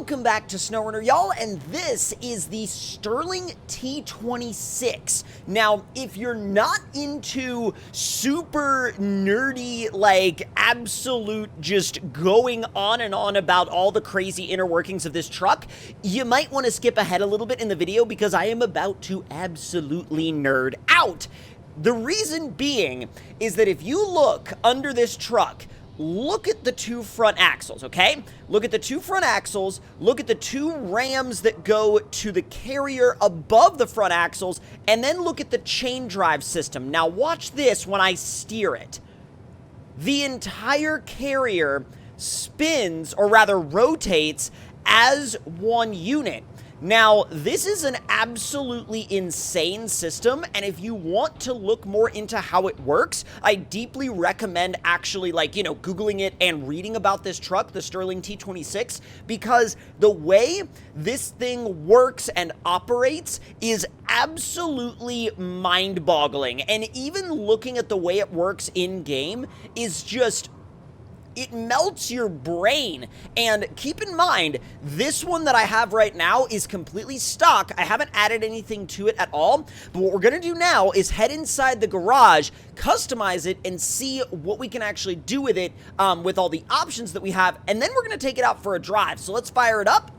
Welcome back to SnowRunner, y'all, and this is the Sterling T26. Now, if you're not into super nerdy, like, absolute just going on and on about all the crazy inner workings of this truck, you might want to skip ahead a little bit in the video because I am about to absolutely nerd out. The reason being is that if you look under this truck, look at the two front axles, okay? Look at the two front axles, look at the two rams that go to the carrier above the front axles, and then look at the chain drive system. Now watch this when I steer it. The entire carrier spins, or rather rotates, as one unit. Now, this is an absolutely insane system, and if you want to look more into how it works, I deeply recommend actually, like, you know, Googling it and reading about this truck, the Sterling T26, because the way this thing works and operates is absolutely mind-boggling, and even looking at the way it works in-game is just... it melts your brain. And keep in mind, this one that I have right now is completely stock. I haven't added anything to it at all. But what we're going to do now is head inside the garage, customize it, and see what we can actually do with it with all the options that we have. And then we're going to take it out for a drive. So let's fire it up.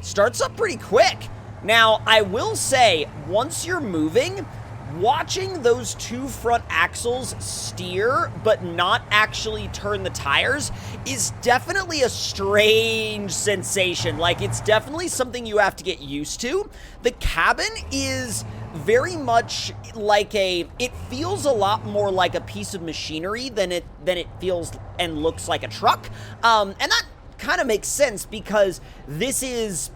Starts up pretty quick. Now, I will say, once you're moving... watching those two front axles steer but not actually turn the tires is definitely a strange sensation. Like, it's definitely something you have to get used to. The cabin is very much like it feels a lot more like a piece of machinery than it feels and looks like a truck. And that kind of makes sense because this is...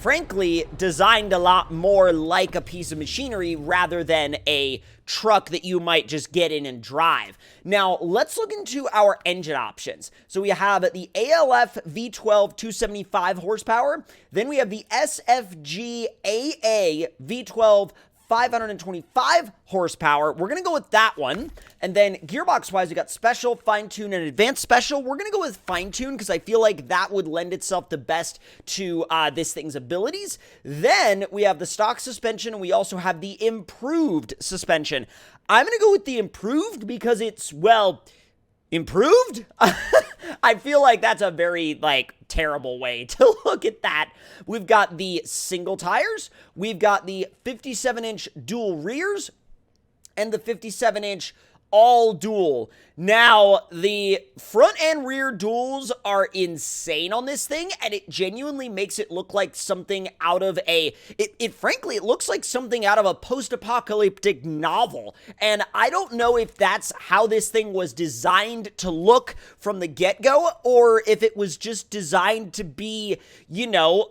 frankly, designed a lot more like a piece of machinery rather than a truck that you might just get in and drive. Now, let's look into our engine options. So we have the ALF V12 275 horsepower. Then we have the SFG AA V12 525 horsepower. We're going to go with that one. And then gearbox-wise, we got special, fine-tune, and advanced special. We're going to go with fine-tune because I feel like that would lend itself the best to this thing's abilities. Then we have the stock suspension, and we also have the improved suspension. I'm going to go with the improved because it's, well... improved? I feel like that's a very, like, terrible way to look at that. We've got the single tires, we've got the 57-inch dual rears, and the 57-inch all dual. Now, the front and rear duals are insane on this thing, and it genuinely makes it look like something out of a... frankly, it looks like something out of a post-apocalyptic novel, and I don't know if that's how this thing was designed to look from the get-go, or if it was just designed to be, you know,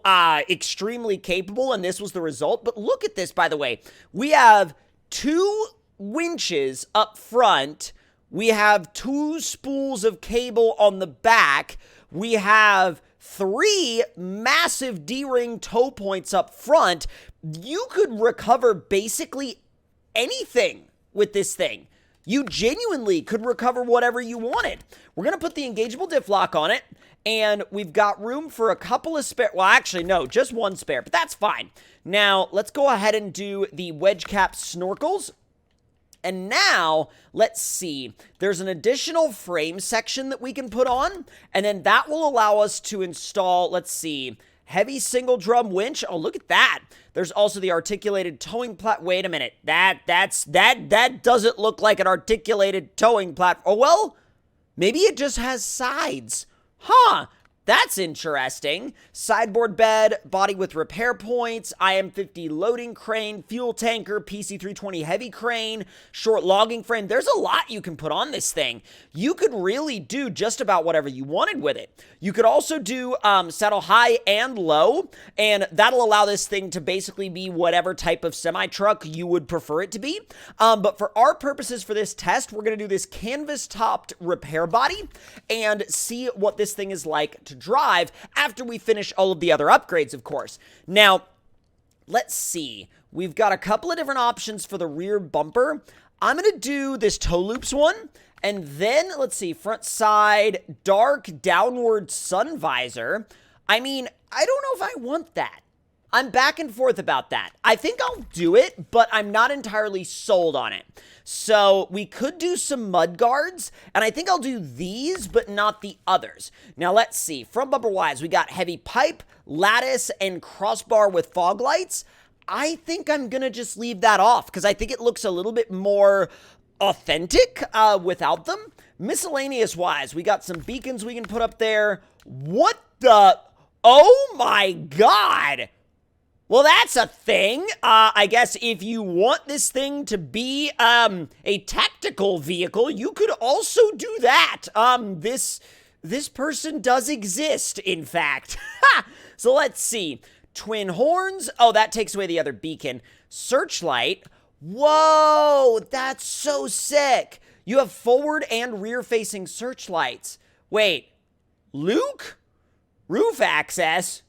extremely capable, and this was the result. But look at this, by the way. We have two winches up front, we have two spools of cable on the back, we have three massive D-ring tow points up front. You could recover basically anything with this thing. You genuinely could recover whatever you wanted. We're going to put the engageable diff lock on it, and we've got room for a couple of spare... well, actually, no, just one spare, but that's fine. Now, let's go ahead and do the wedge cap snorkels. And now, let's see, there's an additional frame section that we can put on, and then that will allow us to install, let's see, heavy single drum winch. Oh, look at that. There's also the articulated towing wait a minute. That doesn't look like an articulated towing platform. Oh, well, maybe it just has sides. Huh. That's interesting. Sideboard bed, body with repair points, IM50 loading crane, fuel tanker, PC320 heavy crane, short logging frame. There's a lot you can put on this thing. You could really do just about whatever you wanted with it. You could also do saddle high and low, and that'll allow this thing to basically be whatever type of semi-truck you would prefer it to be. But for our purposes for this test, we're going to do this canvas-topped repair body and see what this thing is like to drive after we finish all of the other upgrades, of course. Now, let's see. We've got a couple of different options for the rear bumper. I'm going to do this toe loops one, And then, let's see, front side, dark downward sun visor. I mean, I don't know if I want that. I'm back and forth about that. I think I'll do it, but I'm not entirely sold on it. So we could do some mud guards, and I think I'll do these, but not the others. Now let's see. Front bumper wise, we got heavy pipe, lattice, and crossbar with fog lights. I think I'm gonna just leave that off because I think it looks a little bit more authentic without them. Miscellaneous wise, we got some beacons we can put up there. What the? Oh my God. Well, that's a thing. I guess if you want this thing to be a tactical vehicle, you could also do that. This person does exist, in fact. So let's see. Twin horns. Oh, that takes away the other beacon. Searchlight. Whoa, that's so sick. You have forward and rear-facing searchlights. Wait, Luke? Roof access?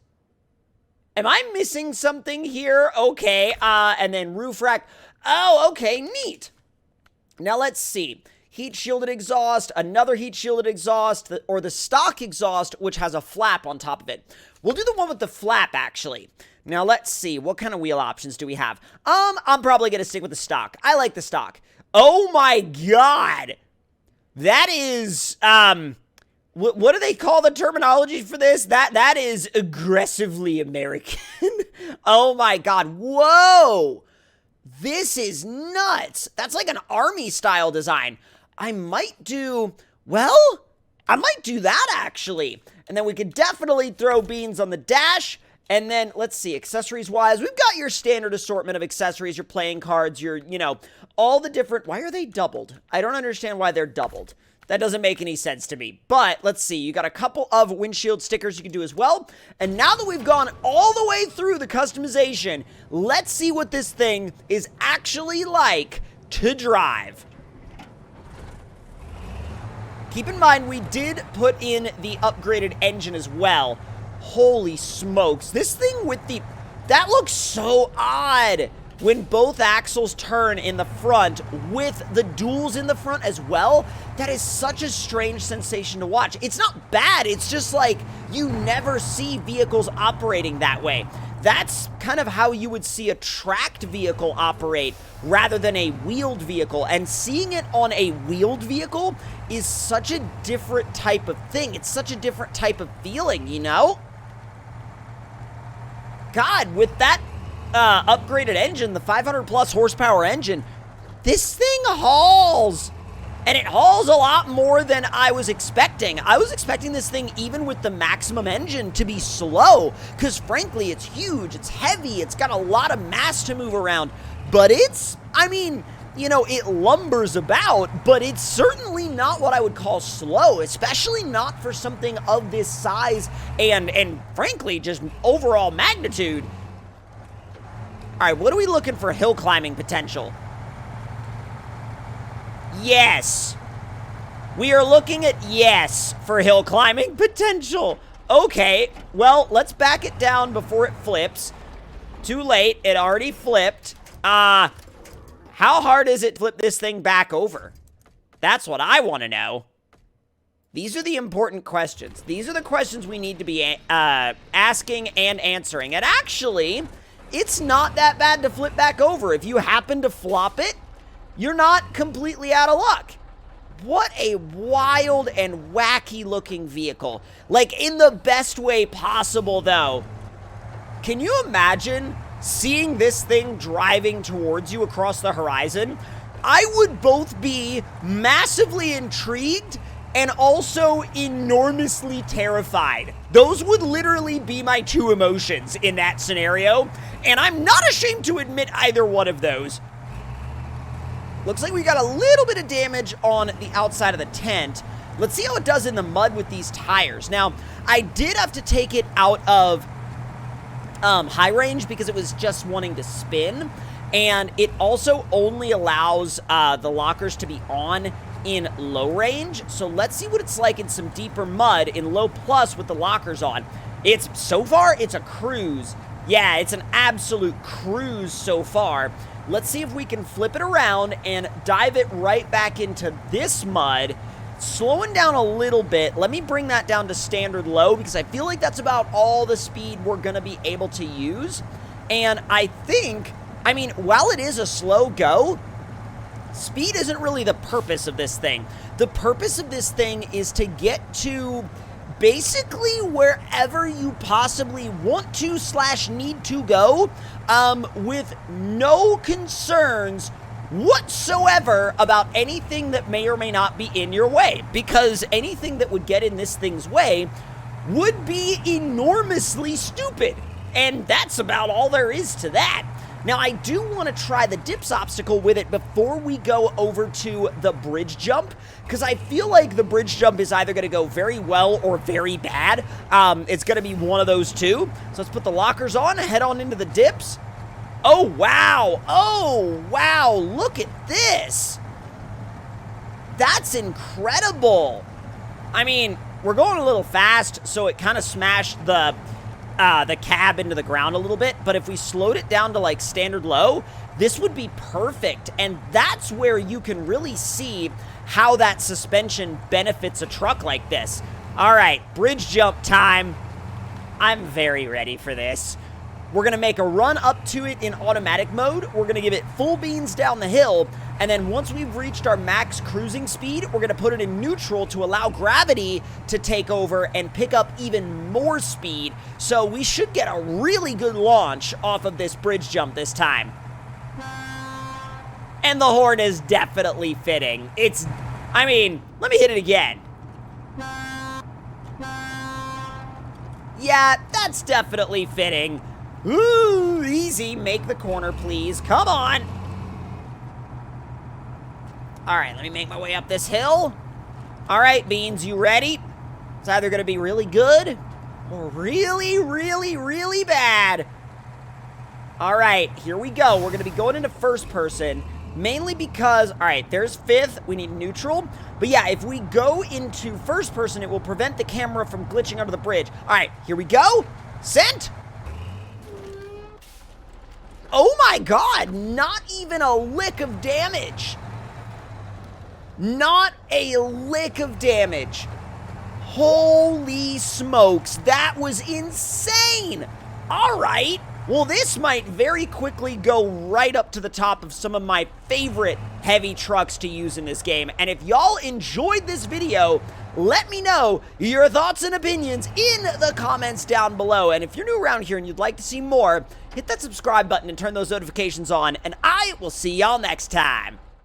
Am I missing something here? Okay, and then roof rack. Oh, okay, neat. Now let's see. Heat shielded exhaust, another heat shielded exhaust, or the stock exhaust, which has a flap on top of it. We'll do the one with the flap, actually. Now let's see. What kind of wheel options do we have? I'm probably going to stick with the stock. I like the stock. Oh my God. That is, what do they call the terminology for this? That is aggressively American. Oh my God. Whoa. This is nuts. That's like an army style design. I might do that actually. And then we could definitely throw beans on the dash. And then let's see, accessories wise, we've got your standard assortment of accessories, your playing cards, your, all the different, why are they doubled? I don't understand why they're doubled. That doesn't make any sense to me. But let's see, you got a couple of windshield stickers you can do as well. And now that we've gone all the way through the customization, let's see what this thing is actually like to drive. Keep in mind, we did put in the upgraded engine as well. Holy smokes. This thing with that looks so odd. When both axles turn in the front with the duals in the front as well, that is such a strange sensation to watch. It's not bad, it's just like you never see vehicles operating that way. That's kind of how you would see a tracked vehicle operate rather than a wheeled vehicle. And seeing it on a wheeled vehicle is such a different type of thing. It's such a different type of feeling, God, with that upgraded engine, the 500 plus horsepower engine, this thing hauls. And it hauls a lot more than I was expecting. I was expecting this thing, even with the maximum engine, to be slow. Because frankly, it's huge, it's heavy, it's got a lot of mass to move around. But it lumbers about, but it's certainly not what I would call slow, especially not for something of this size and frankly, just overall magnitude. All right, what are we looking for hill climbing potential? Yes. We are looking at yes for hill climbing potential. Okay, well, let's back it down before it flips. Too late, it already flipped. How hard is it to flip this thing back over? That's what I want to know. These are the important questions. These are the questions we need to be asking and answering. And actually, it's not that bad to flip back over. If you happen to flop it, you're not completely out of luck. What a wild and wacky looking vehicle. Like, in the best way possible, though. Can you imagine seeing this thing driving towards you across the horizon? I would both be massively intrigued and also enormously terrified. Those would literally be my two emotions in that scenario, and I'm not ashamed to admit either one of those. Looks like we got a little bit of damage on the outside of the tent. Let's see how it does in the mud with these tires. Now, I did have to take it out of high range because it was just wanting to spin, and it also only allows the lockers to be on in low range. So let's see what it's like in some deeper mud in low plus with the lockers on. So far, it's a cruise. Yeah, it's an absolute cruise so far. Let's see if we can flip it around and dive it right back into this mud. Slowing down a little bit. Let me bring that down to standard low because I feel like that's about all the speed we're going to be able to use. And I think, I mean, while it is a slow go, speed isn't really the purpose of this thing. The purpose of this thing is to get to basically wherever you possibly want to / need to go with no concerns whatsoever about anything that may or may not be in your way, because anything that would get in this thing's way would be enormously stupid, and that's about all there is to that. Now, I do want to try the dips obstacle with it before we go over to the bridge jump, because I feel like the bridge jump is either going to go very well or very bad. It's going to be one of those two. So let's put the lockers on, head on into the dips. Oh, wow. Oh, wow. Look at this. That's incredible. I mean, we're going a little fast, so it kind of smashed the cab into the ground a little bit, but if we slowed it down to like standard low, this would be perfect. And that's where you can really see how that suspension benefits a truck like this. All right, bridge jump time. I'm very ready for this. We're going to make a run up to it in automatic mode. We're going to give it full beans down the hill. And then once we've reached our max cruising speed, we're going to put it in neutral to allow gravity to take over and pick up even more speed. So we should get a really good launch off of this bridge jump this time. And the horn is definitely fitting. I mean, let me hit it again. Yeah, that's definitely fitting. Ooh, easy. Make the corner, please. Come on. All right, let me make my way up this hill. All right, Beans, you ready? It's either going to be really good or really, really, really bad. All right, here we go. We're going to be going into first person, mainly because, all right, there's fifth. We need neutral. But yeah, if we go into first person, it will prevent the camera from glitching under the bridge. All right, here we go. Sent. Oh my God, not even a lick of damage. Not a lick of damage. Holy smokes, that was insane. All right, well, this might very quickly go right up to the top of some of my favorite heavy trucks to use in this game. And if y'all enjoyed this video, let me know your thoughts and opinions in the comments down below. And if you're new around here and you'd like to see more, hit that subscribe button and turn those notifications on. And I will see y'all next time.